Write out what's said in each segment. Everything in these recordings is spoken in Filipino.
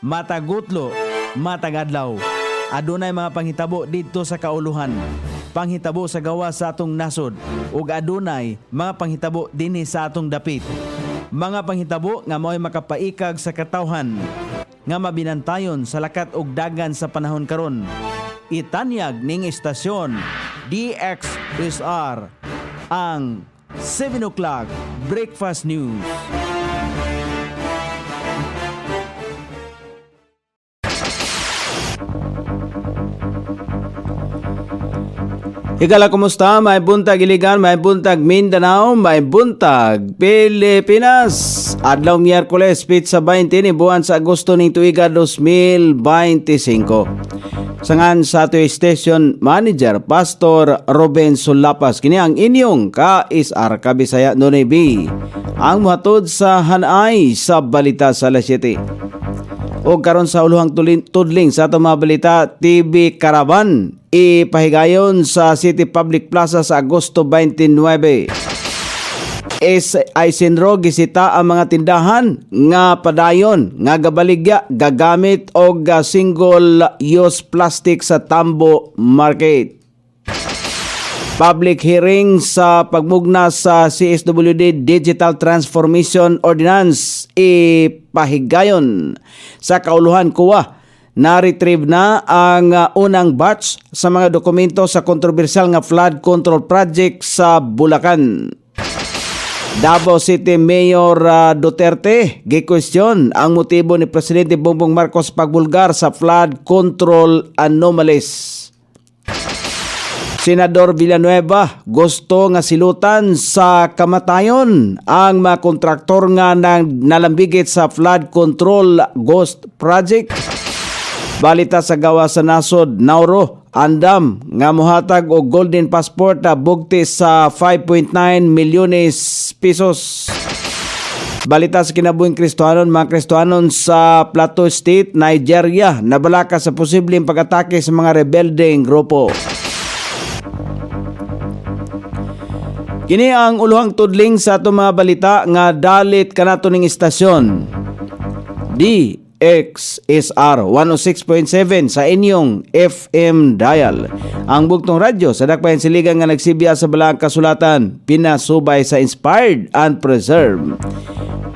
matagutlo, matagadlaw. Adunay mga panghitabo dito sa kauluhan. Panghitabo sa gawa sa atong nasod ug adunay mga panghitabo dinhi sa atong dapit. Mga panghitabo nga mao'y makapaikag sa katawhan nga mabinantayon sa lakat ug dagan sa panahon karon. Itanyag ning istasyon DXSR ang 7 o'clock Breakfast News. Higala, kumusta? May buntag Iligan, may buntag Mindanao, may buntag Pilipinas. Adlaw Miyerkules, Pizza 20 ni buwan sa Agosto ning tuiga 2025. Sangan sa ato station manager Pastor Ruben Sulapas, kini ang inyong ka-isar Kabisaya Nonay B. Ang muhatod sa hanay sa balita sa alas 7. O karon sa uluhang tudling sa atong mga balita, TV Caravan ipahigayon sa City Public Plaza sa Agosto 29. Isinro gisita ang mga tindahan nga padayon nga gabaligya gagamit og single use plastic sa Tambo Market. Public hearing sa pagmugna sa CSWD Digital Transformation Ordinance ipahigayon sa kauluhan kuwa. Na-retrieve na ang unang batch sa mga dokumento sa kontrobersyal nga flood control project sa Bulacan. Davao City Mayor Duterte gikwestiyon ang motibo ni Presidente Bongbong Marcos pagbulgar sa flood control anomalies. Senador Villanueva gusto nga silutan sa kamatayon ang mga kontraktor nga nalambigit sa flood control ghost project. Balita sa gawa sa nasod, Nauro andam nga mohatag og golden passport bugti sa 5.9 milyones pesos. Balita sa kinabuhing Kristohanon, mga Kristohanon sa Plateau State, Nigeria, nabalaka sa posibleng pag-atake sa mga rebeldeng grupo. Kini ang uluhang tudling sa atong mga balita nga dalit kanato ning istasyon. DXSR 106.7 sa inyong FM dial. Ang bugtong radyo sa dakbayan siligan nga nagsibya sa balaang kasulatan, pinasubay sa inspired and preserved,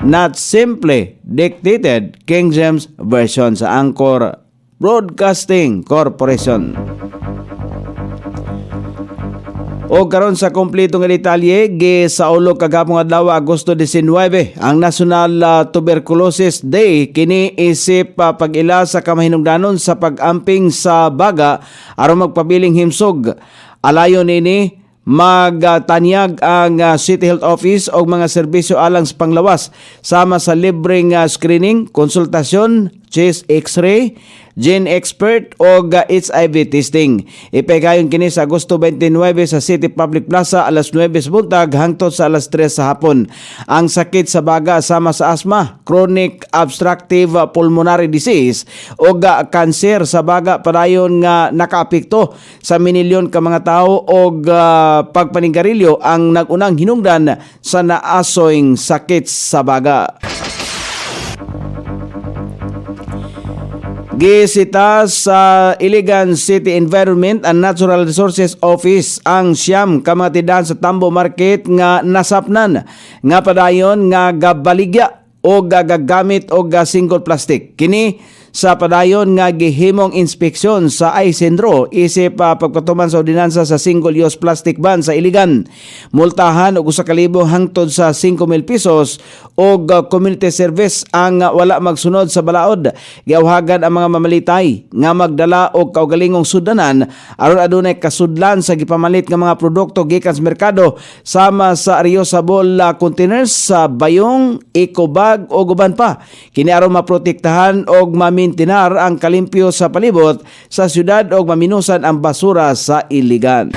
not simply dictated King James Version sa Anchor Broadcasting Corporation. O karon sa kompletong detalye, sa ulo kagapong adlaw Agosto 19 ang National Tuberculosis Day. Kini isip pag-ila sa kamahinungdanon sa pag-amping sa baga aron magpabiling himsog. Alayon nini magtanyag ang City Health Office og mga serbisyo alang sa panglawas sama sa libreng screening, konsultasyon, chest x-ray, gene expert o HIV testing. Ipegayon kini sa Agosto 29 sa City Public Plaza alas 9 sa buntag hangtod sa alas 3 sa hapon. Ang sakit sa baga sama sa asthma, chronic obstructive pulmonary disease o kanser sa baga padayon nga nakaapekto sa minilyon ka mga tao o pagpanigarilyo ang nagunang hinungdan sa naasoyng sakit sa baga. Gisita sa Iligan City Environment and Natural Resources Office ang siyam kamatidan sa Tambo Market nga nasapnan nga padayon nga gabaligya o gagamit o single plastic. Kini sa padayon nga gihimong inspeksyon sa Isenro isip pagpatuman sa ordinansa sa single-use plastic ban sa Iligan. Multahan og 1,000 hangtod sa 5,000 pesos og community service ang wala magsunod sa balaod. Giawhagan ang mga mamalitay nga magdala og kaugalingong sudanan aron adunay kasudlan sa gipamalit nga mga produkto gikan sa merkado sama sa reusable containers sa bayong, eco bag o guban pa. Kini aron maprotektahan og mamintinar ang kalimpyo sa palibot sa syudad o maminusan ang basura sa Iligan.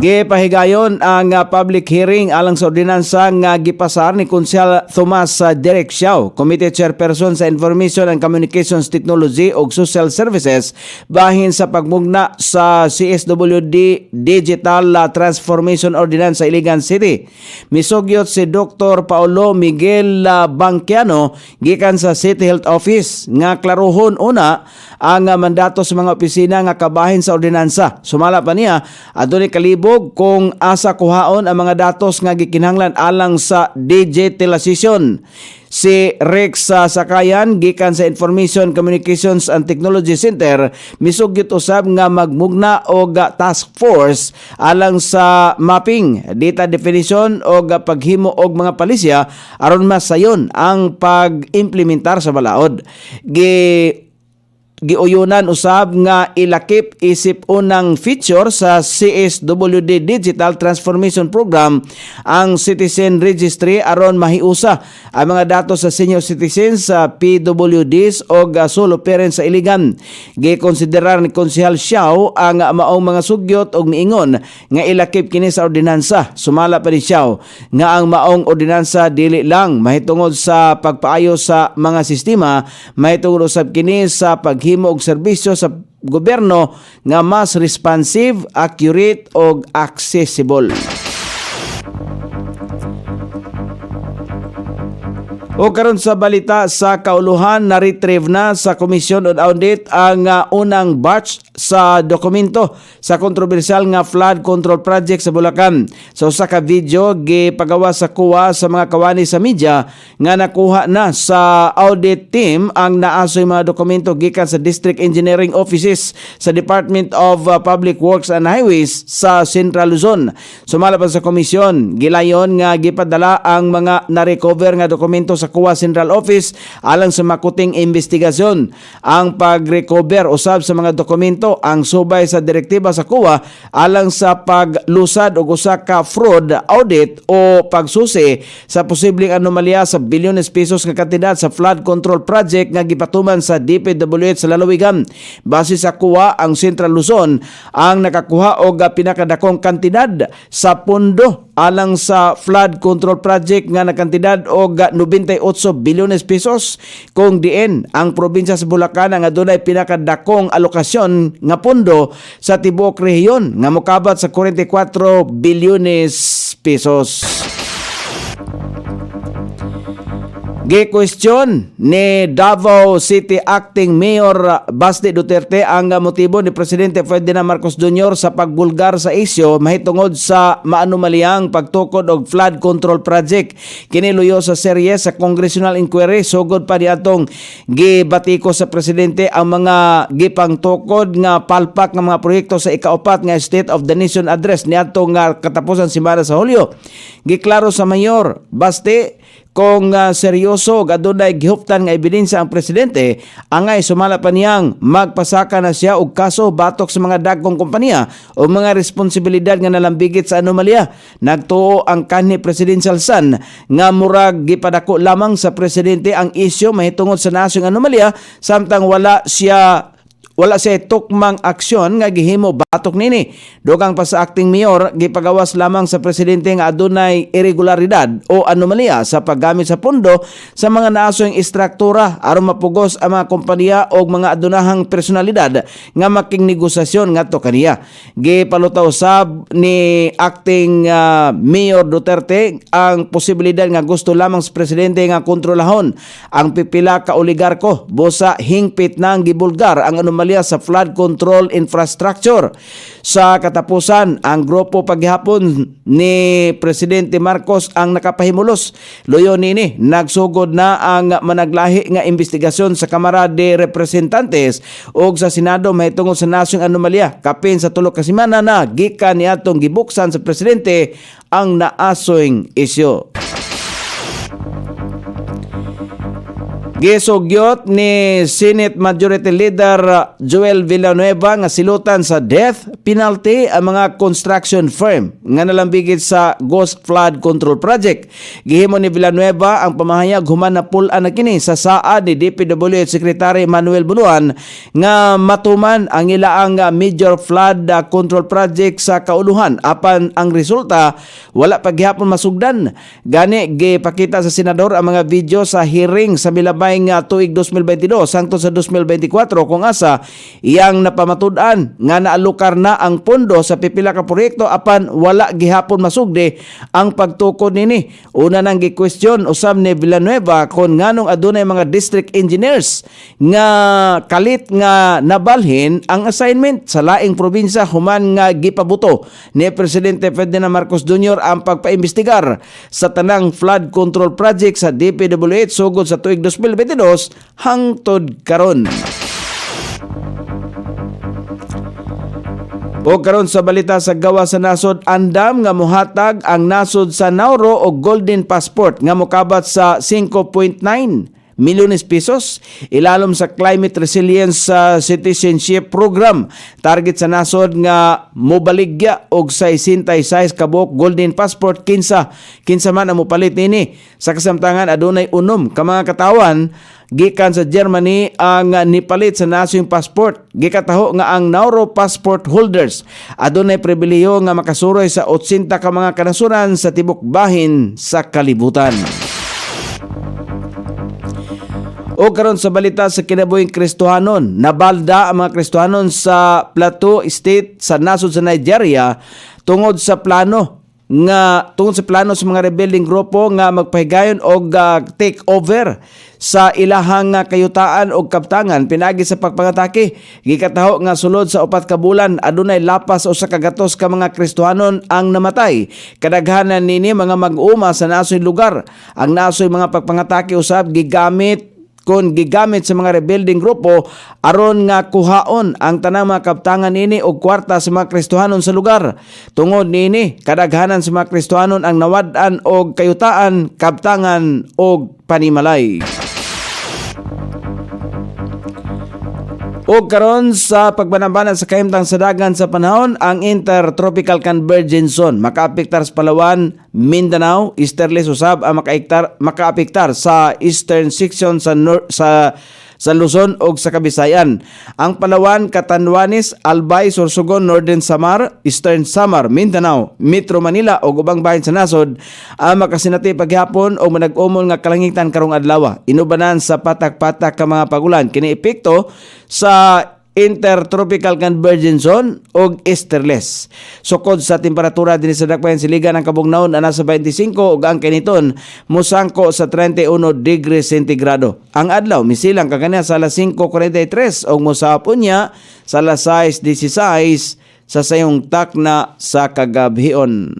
Gipahigayon ang public hearing alang sa ordinansa nga gipasar ni Konsehal Tomas Derek Xiao, Committee Chairperson sa Information and Communications Technology ug Social Services bahin sa pagmugna sa CSWD Digital Transformation Ordinance sa Iligan City. Misugyot si Dr. Paulo Miguel Banquiano gikan sa City Health Office nga klaruhon una ang mandato sa mga opisina nga kabahin sa ordinansa. Sumala pa niya adunay kalibog kung asa kuhaon ang mga datos nga gikinahanglan alang sa digitalization. Si Rex Sakayan gikan sa Information Communications and Technology Center misugyot usab nga magmugna og task force alang sa mapping, data definition og paghimo og mga palisya aron masayon ang pag-implementar sa balaod. Giuyunan usab nga ilakip isip unang feature sa CSWD Digital Transformation Program ang Citizen Registry aron mahiusa ang mga datos sa senior citizens sa PWDs o solo parents sa Iligan. Gikonsiderar ni Konsehal Xiao ang maong mga sugyot og miingon nga ilakip kini sa ordinansa. Sumala pa ni Xiao nga ang maong ordinansa dili lang mahitungod sa pagpaayo sa mga sistema, mahitungod usab kini sa paghimo og serbisyo sa gobyerno nga mas responsive, accurate ug accessible. O karon sa balita sa kauluhan, na-retrieve na sa Commission on Audit ang unang batch sa dokumento sa kontrobersyal nga flood control project sa Bulacan. Sa usa ka video gipagawa sa kuwa sa mga kawani sa media nga nakuha na sa audit team ang naasoy mga dokumento gikan sa District Engineering Offices sa Department of Public Works and Highways sa Central Luzon. Sumala pa sa komisyon, gilayon nga gipadala ang mga na-recover nga dokumento sa kuwa Central Office alang sa makuting investigasyon. Ang pag-recover usab sa mga dokumento ang subay sa direktiba sa kuwa alang sa paglusad og usa ka fraud audit o pagsusi sa posibleng anomalya sa bilyones pesos nga kantidad sa flood control project nga gipatuman sa DPWH sa lalawigan. Base sa kuwa, ang Central Luzon ang nakakuha og pinakadakong kantidad sa pondo alang sa flood control project nga nakantidad og 98 bilyones pesos, kung diin ang probinsya sa Bulacan ang adunay pinakadakong alokasyon nga pondo sa tibuok rehiyon nga mokabat sa 44 bilyones pesos. Gi-question ni Davao City Acting Mayor Basti Duterte ang motibo ni Presidente Ferdinand Marcos Jr. sa pagbulgar sa isyu mahitungod sa maanumalyang pagtukod og flood control project. Kini luyo sa serye sa congressional inquiry, sugod pa niadtong gibatiko sa Presidente ang mga gipangtukod nga palpak nga mga proyekto sa ikaapat nga State of the Nation Address niadtong katapusan semana sa Hulyo. Giklaro sa Mayor Basti kung seryoso adunay gihuptan nga ebidensya ang presidente, angay sumala pa niyang magpasaka na siya og kaso batok sa mga dagkong kompanya o mga responsibilidad nga nalambigit sa anomalya. Nagtuo ang kanhi presidential son nga murag gipadako lamang sa presidente ang isyu mahitungod sa nasyong anomalya samtang wala siya tukmang aksyon nga gihimo batok nini. Dugang pa sa acting mayor, gipagawas lamang sa presidente nga adunay irregularidad o anomalya sa paggamit sa pondo sa mga naasoyng istruktura aron mapugos ang mga kompanya o mga adunahang personalidad nga making negosasyon ngadto kaniya. Gipalutaw sab ni acting Mayor Duterte ang posibilidad nga gusto lamang sa presidente nga kontrolahon ang pipila ka oligarko busa hingpit nang gibulgar ang anomalya sa flood control infrastructure. Sa katapusan, ang grupo paghihapon ni Presidente Marcos ang nakapahimulos. Luyo nini, nagsugod na ang managlahi nga investigasyon sa Kamara de Representantes o sa Senado mahitungod sa nasyong anomalya. Kapin sa tulo ka semana na gikan niadtong gibuksan sa Presidente ang naasoyng isyu. Gisugyot ni Senate Majority Leader Joel Villanueva nga silutan sa death penalty ang mga construction firm nga nalambigit sa Ghost Flood Control Project. Gihimo ni Villanueva ang pamahayag human na pulan na kini sa saad ni DPWH Secretary Manuel Bunuan nga matuman ang ilaang major flood control project sa kauluhan apan ang resulta wala pa gihapon masugdan. Gani gipakita sa senador ang mga video sa hearing sa milabay nga tuig 2022 hangtod sa 2024 kung asa iyang napamatud-an nga naalokar na ang pondo sa pipila ka proyekto apan wala gihapon masugdi ang pagtukod nini. Una nang gi-question usab ni Villanueva kung nganong adunay mga district engineers nga kalit nga nabalhin ang assignment sa laing probinsya human nga gipabuto ni Presidente Ferdinand Marcos Jr. ang pagpaimbestigar sa tanang flood control project sa DPWH sugod sa tuig 2022 hangtod karon. O karon sa balita sa gawa sa nasod, andam nga mohatag ang nasod sa Nauro o Golden Passport nga mokabat sa 5.9 milyones pesos ilalom sa Climate Resilience Citizenship Program. Target sa nasod nga mobaligya og 66 kabuk Golden Passport kinsa man ang mopalit nini. Sa kasamtangan adunay unom ka mga katawan gikan sa Germany ang nipalit sa nasong passport. Gikataho nga ang Nauro passport holders adunay pribilehiyo nga makasuroy sa 80 ka mga kanasuran sa tibok bahin sa kalibutan. O karon sa balita sa kinabuhing Kristohanon, nabalda ang mga Kristohanon sa Plateau State sa nasod sa Nigeria tungod sa plano sa mga rebelding grupo nga magpahigayon og take over sa ilahang kayutaan og kaptangan pinagi sa pagpangatake. Gikataho nga sulod sa 4 ka bulan adunay lapas usa ka gatos ka mga Kristohanon ang namatay. Kadaghanan nini mga mag-uma sa nasoy lugar. Ang nasoy mga pagpangatake usab gigamit sa mga rebuilding grupo aron nga kuhaon ang tanang mga kaptangan nini og kwarta sa mga Kristohanon sa lugar. Tungod nini kadaghanan sa mga Kristohanon ang nawad-an og kayutaan, kaptangan og panimalay. O karon sa pagbanabana sa kahimtang sa dagan sa panahon, ang Intertropical Convergence Zone makaapektar sa Palawan, Mindanao, Easterly usab ang makaapektar sa eastern section sa Luzon ug sa Kabisayan. Ang Palawan, Catanduanes, Albay, Sorsogon, Northern Samar, Eastern Samar, Mindanao, Metro Manila ug ubang bahin sa nasod ang makasinati paghapon o manag-umol nga kalangitan karong adlaw. Inubanan sa patak-patak ka mga pagulan kini epekto sa Intertropical Convergence Zone o easterlies. Sukod sa temperatura din sa dakbayan siligan ang kabugnaon ana sa 25 ug ang kiniton musangko sa 31 degrees centigrado. Ang adlaw misilang kagana sa alas 5:43 ug mosapon niya sa alas 6:16 sa sayong takna sa kagabhion.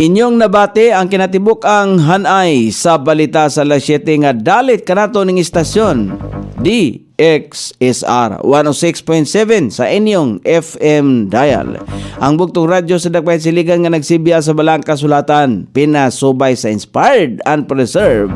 Inyong nabati ang kinatibuk ang hanay sa balita sa alas 7 nga dalit kanato ning istasyon DXSR 106.7 sa inyong FM dial. Ang buktong radyo sa dakbayan siligan nga nagsibiya sa balang kasulatan pinasubay sa inspired and preserved,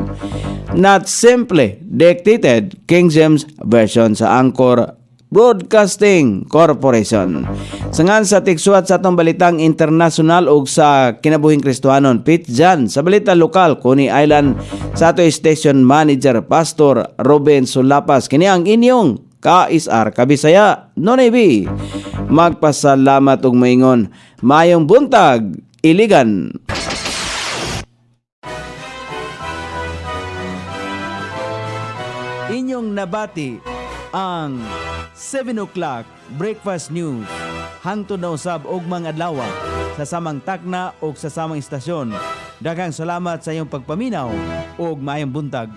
not simply dictated King James Version sa Anchor Broadcasting Corporation. Sangan sa tigsuat sa atong balitang internasyonal ug sa kinabuhing Kristohanon, Pete Jan sa balita lokal Coney Island sa ato station manager Pastor Ruben Sulapas. Kini ang inyong KSR Kabisaya Nonebi. Magpasalamat ug maingon mayong buntag iligan. Inyong nabati ang 7 o'clock breakfast news hangtod na usab og mga adlaw sa samang takna o sa samang istasyon. Daghang salamat sa iyong pagpaminaw og maayong buntag.